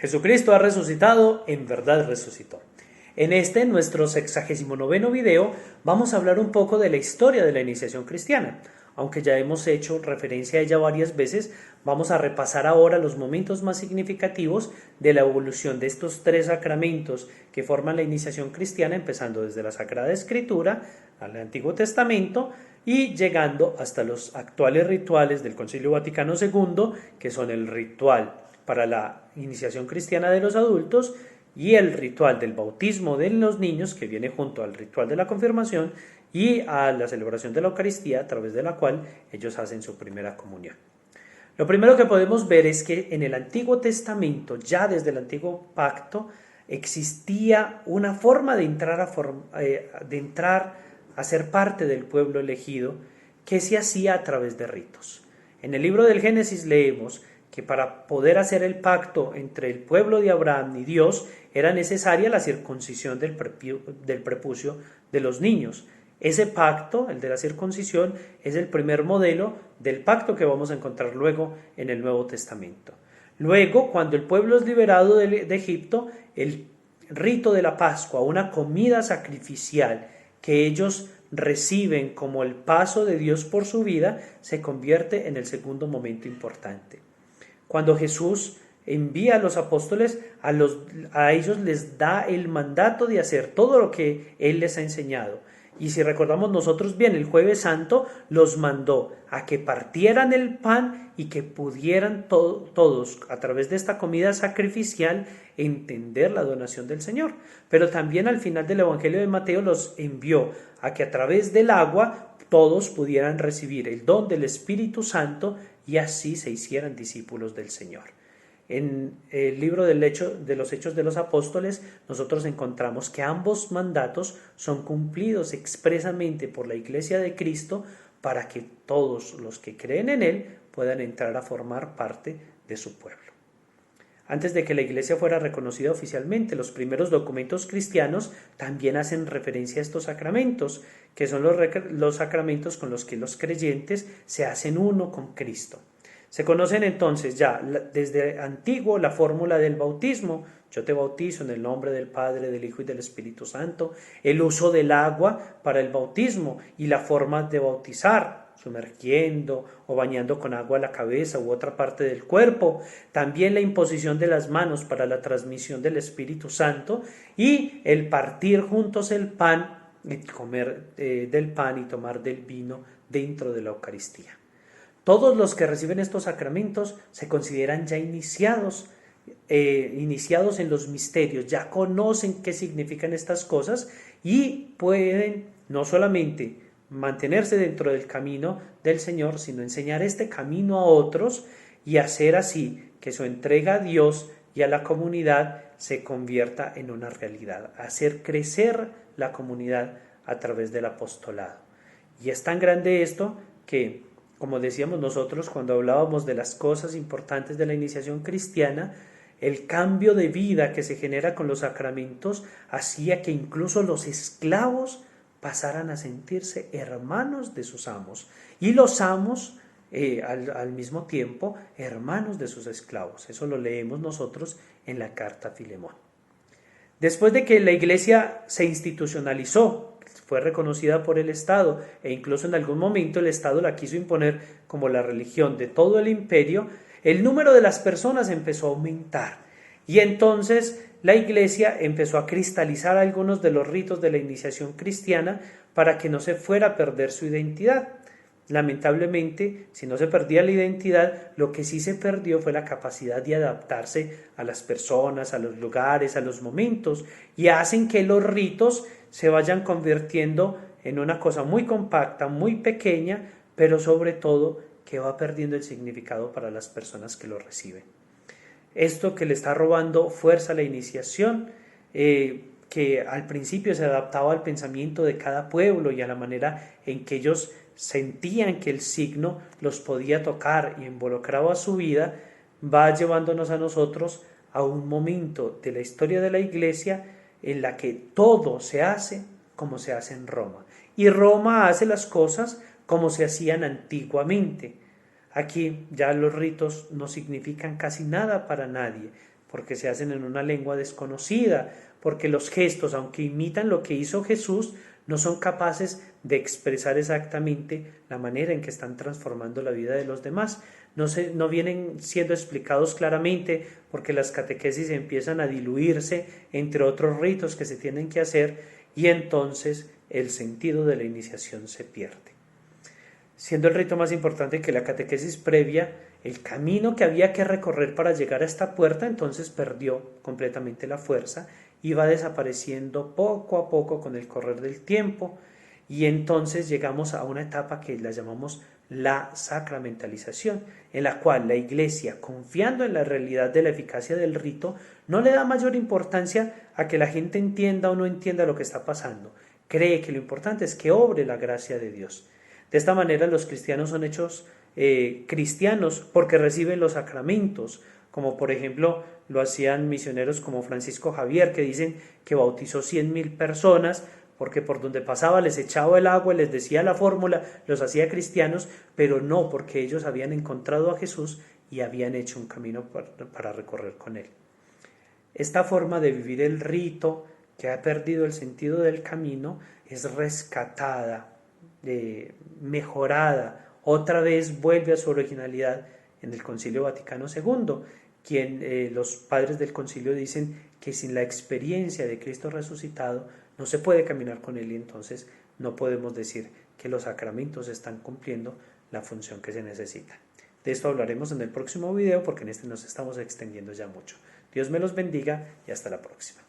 Jesucristo ha resucitado, en verdad resucitó. En nuestro 69º video, vamos a hablar un poco de la historia de la iniciación cristiana. Aunque ya hemos hecho referencia a ella varias veces, vamos a repasar ahora los momentos más significativos de la evolución de estos tres sacramentos que forman la iniciación cristiana, empezando desde la Sagrada Escritura al Antiguo Testamento y llegando hasta los actuales rituales del Concilio Vaticano II, que son el ritual para la iniciación cristiana de los adultos y el ritual del bautismo de los niños, que viene junto al ritual de la confirmación y a la celebración de la Eucaristía, a través de la cual ellos hacen su primera comunión. Lo primero que podemos ver es que en el Antiguo Testamento, ya desde el Antiguo Pacto, existía una forma de entrar a ser parte del pueblo elegido que se hacía a través de ritos. En el libro del Génesis leemos que para poder hacer el pacto entre el pueblo de Abraham y Dios era necesaria la circuncisión del prepucio de los niños. Ese pacto, el de la circuncisión, es el primer modelo del pacto que vamos a encontrar luego en el Nuevo Testamento. Luego, cuando el pueblo es liberado de Egipto, el rito de la Pascua, una comida sacrificial que ellos reciben como el paso de Dios por su vida, se convierte en el segundo momento importante. Cuando Jesús envía a los apóstoles, a ellos les da el mandato de hacer todo lo que Él les ha enseñado. Y si recordamos nosotros bien, el Jueves Santo los mandó a que partieran el pan y que pudieran todos, a través de esta comida sacrificial, entender la donación del Señor. Pero también al final del Evangelio de Mateo los envió a que a través del agua todos pudieran recibir el don del Espíritu Santo y así se hicieran discípulos del Señor. En el libro de los Hechos de los Apóstoles nosotros encontramos que ambos mandatos son cumplidos expresamente por la Iglesia de Cristo para que todos los que creen en Él puedan entrar a formar parte de su pueblo. Antes de que la Iglesia fuera reconocida oficialmente, los primeros documentos cristianos también hacen referencia a estos sacramentos, que son los sacramentos con los que los creyentes se hacen uno con Cristo. Se conocen entonces ya desde antiguo la fórmula del bautismo: yo te bautizo en el nombre del Padre, del Hijo y del Espíritu Santo, el uso del agua para el bautismo y la forma de bautizar, sumergiendo o bañando con agua la cabeza u otra parte del cuerpo, también la imposición de las manos para la transmisión del Espíritu Santo y el partir juntos el pan y comer del pan y tomar del vino dentro de la Eucaristía. Todos los que reciben estos sacramentos se consideran ya iniciados en los misterios, ya conocen qué significan estas cosas y pueden no solamente mantenerse dentro del camino del Señor, sino enseñar este camino a otros y hacer así que su entrega a Dios y a la comunidad se convierta en una realidad, hacer crecer la comunidad a través del apostolado. Y es tan grande esto que, como decíamos nosotros cuando hablábamos de las cosas importantes de la iniciación cristiana, el cambio de vida que se genera con los sacramentos hacía que incluso los esclavos pasaran a sentirse hermanos de sus amos y los amos al mismo tiempo hermanos de sus esclavos. Eso lo leemos nosotros en la carta a Filemón. Después de que la Iglesia se institucionalizó, fue reconocida por el Estado e incluso en algún momento el Estado la quiso imponer como la religión de todo el imperio, el número de las personas empezó a aumentar y entonces la Iglesia empezó a cristalizar algunos de los ritos de la iniciación cristiana para que no se fuera a perder su identidad. Lamentablemente, si no se perdía la identidad, lo que sí se perdió fue la capacidad de adaptarse a las personas, a los lugares, a los momentos, y hacen que los ritos se vayan convirtiendo en una cosa muy compacta, muy pequeña, pero sobre todo que va perdiendo el significado para las personas que lo reciben. Esto que le está robando fuerza a la iniciación, que al principio se adaptaba al pensamiento de cada pueblo y a la manera en que ellos sentían que el signo los podía tocar y involucraba su vida, va llevándonos a nosotros a un momento de la historia de la Iglesia en la que todo se hace como se hace en Roma. Y Roma hace las cosas como se hacían antiguamente. Aquí ya los ritos no significan casi nada para nadie. porque se hacen en una lengua desconocida, porque los gestos, aunque imitan lo que hizo Jesús, no son capaces de expresar exactamente la manera en que están transformando la vida de los demás. No vienen siendo explicados claramente porque las catequesis empiezan a diluirse entre otros ritos que se tienen que hacer y entonces el sentido de la iniciación se pierde. Siendo el rito más importante que la catequesis previa, el camino que había que recorrer para llegar a esta puerta entonces perdió completamente la fuerza y va desapareciendo poco a poco con el correr del tiempo, y entonces llegamos a una etapa que la llamamos la sacramentalización, en la cual la Iglesia, confiando en la realidad de la eficacia del rito, no le da mayor importancia a que la gente entienda o no entienda lo que está pasando. Cree que lo importante es que obre la gracia de Dios. De esta manera los cristianos son hechos cristianos porque reciben los sacramentos, como por ejemplo lo hacían misioneros como Francisco Javier, que dicen que bautizó 100.000 personas porque por donde pasaba les echaba el agua, les decía la fórmula, los hacía cristianos, pero no porque ellos habían encontrado a Jesús y habían hecho un camino para recorrer con él. Esta forma de vivir el rito, que ha perdido el sentido del camino, es rescatada, mejorada, otra vez vuelve a su originalidad en el Concilio Vaticano II, quien los padres del concilio dicen que sin la experiencia de Cristo resucitado no se puede caminar con él, y entonces no podemos decir que los sacramentos están cumpliendo la función que se necesita. De esto hablaremos en el próximo video porque en este nos estamos extendiendo ya mucho. Dios me los bendiga y hasta la próxima.